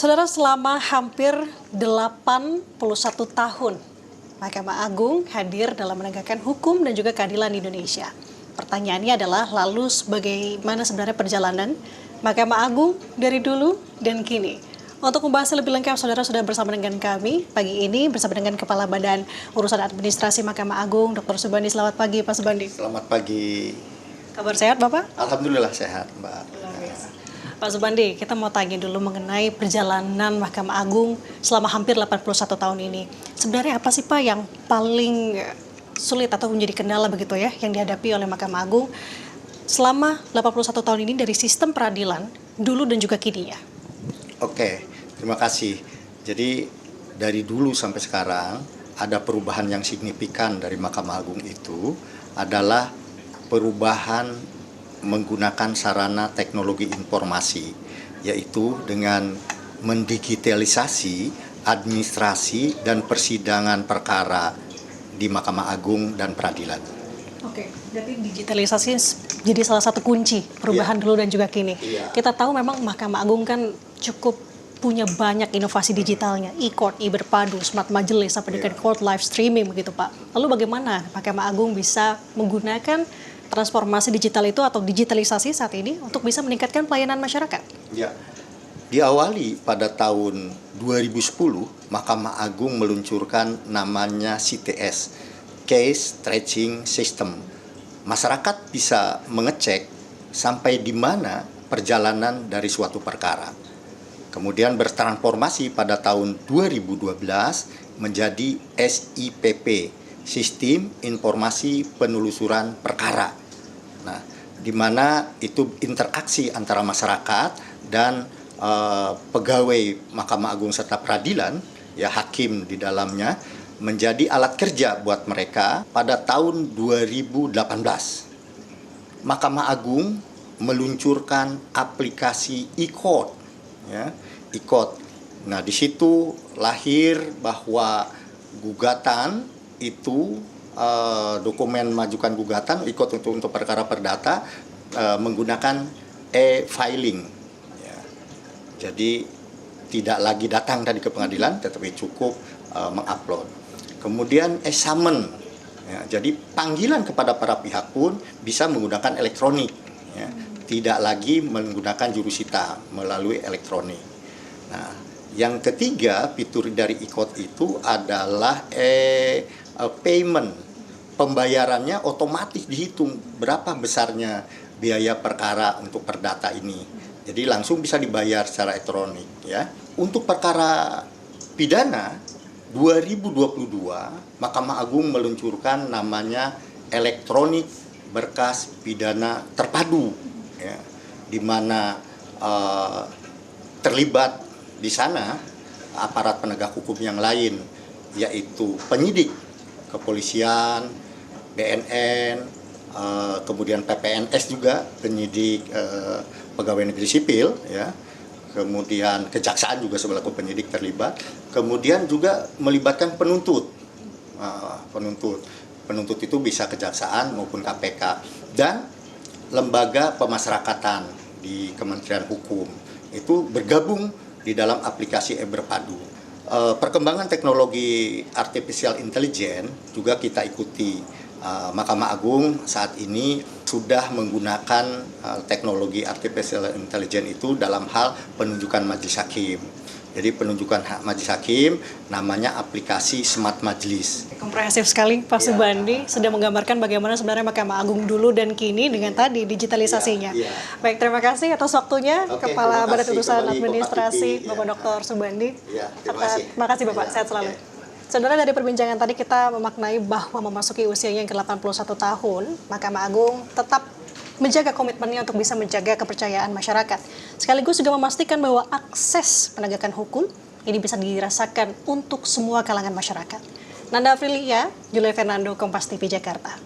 Saudara, selama hampir 81 tahun, Mahkamah Agung hadir dalam menegakkan hukum dan juga keadilan di Indonesia. Pertanyaannya adalah, lalu bagaimana sebenarnya perjalanan Mahkamah Agung dari dulu dan kini? Untuk membahas lebih lengkap, saudara sudah bersama dengan kami pagi ini bersama dengan Kepala Badan Urusan Administrasi Mahkamah Agung, Dr. Subandi. Selamat pagi, Pak Subandi. Selamat pagi. Kabar sehat, Bapak? Alhamdulillah sehat, Mbak. Pak Subandi, kita mau tanya dulu mengenai perjalanan Mahkamah Agung selama hampir 81 tahun ini. Sebenarnya apa sih, Pak, yang paling sulit atau menjadi kendala begitu ya yang dihadapi oleh Mahkamah Agung selama 81 tahun ini dari sistem peradilan dulu dan juga kini ya? Oke, terima kasih. Jadi dari dulu sampai sekarang ada perubahan yang signifikan dari Mahkamah Agung itu adalah perubahan menggunakan sarana teknologi informasi, yaitu dengan mendigitalisasi administrasi dan persidangan perkara di Mahkamah Agung dan peradilan. Oke, jadi digitalisasi jadi salah satu kunci perubahan dulu dan juga kini. Kita tahu memang Mahkamah Agung kan cukup punya banyak inovasi digitalnya, e-court, e-berpadu, smart majelis, sampai dengan court live streaming begitu, Pak. Lalu bagaimana Mahkamah Agung bisa menggunakan transformasi digital itu atau digitalisasi saat ini untuk bisa meningkatkan pelayanan masyarakat? Ya, diawali pada tahun 2010, Mahkamah Agung meluncurkan namanya CTS, Case Tracing System. Masyarakat bisa mengecek sampai di mana perjalanan dari suatu perkara. Kemudian bertransformasi pada tahun 2012 menjadi SIPP, Sistem Informasi Penelusuran Perkara. Nah, di mana itu interaksi antara masyarakat dan pegawai Mahkamah Agung serta peradilan, ya hakim di dalamnya, menjadi alat kerja buat mereka. Pada tahun 2018, Mahkamah Agung meluncurkan aplikasi e-court, ya, e-court. Nah, di situ lahir bahwa gugatan itu dokumen majukan gugatan ikut untuk perkara perdata menggunakan e-filing, ya. Jadi tidak lagi datang tadi ke pengadilan, tetapi cukup mengupload. Kemudian e-summon, ya, jadi panggilan kepada para pihak pun bisa menggunakan elektronik, ya. Tidak lagi menggunakan jurusita melalui elektronik. Nah, yang ketiga fitur dari e-court itu adalah payment, pembayarannya otomatis dihitung berapa besarnya biaya perkara untuk perdata ini. Jadi langsung bisa dibayar secara elektronik, ya. Untuk perkara pidana 2022, Mahkamah Agung meluncurkan namanya elektronik berkas pidana terpadu, ya, di mana terlibat di sana aparat penegak hukum yang lain, yaitu penyidik kepolisian, BNN, kemudian PPNS juga, penyidik pegawai negeri sipil, ya, kemudian kejaksaan juga selaku penyidik terlibat, kemudian juga melibatkan penuntut. Penuntut itu bisa kejaksaan maupun KPK dan lembaga pemasyarakatan di Kementerian Hukum itu bergabung di dalam aplikasi e-berpadu. Perkembangan teknologi artificial intelligence juga kita ikuti. Mahkamah Agung saat ini sudah menggunakan teknologi artificial intelligence itu dalam hal penunjukan majelis hakim. Jadi penunjukan majelis hakim namanya aplikasi Smart Majelis. Komprehensif sekali, Pak Subandi, sudah menggambarkan bagaimana sebenarnya Mahkamah Agung dulu dan kini dengan tadi digitalisasinya. Baik, terima kasih atas waktunya, Kepala Badan Urusan Administrasi, Bapak Dr. Subandi. Terima kasih Bapak, sehat selalu. Saudara, dari perbincangan tadi kita memaknai bahwa memasuki usianya yang ke-81 tahun, Mahkamah Agung tetap menjaga komitmennya untuk bisa menjaga kepercayaan masyarakat. Sekaligus juga memastikan bahwa akses penegakan hukum ini bisa dirasakan untuk semua kalangan masyarakat. Nanda Aprilia, Julia Fernando, Kompas TV Jakarta.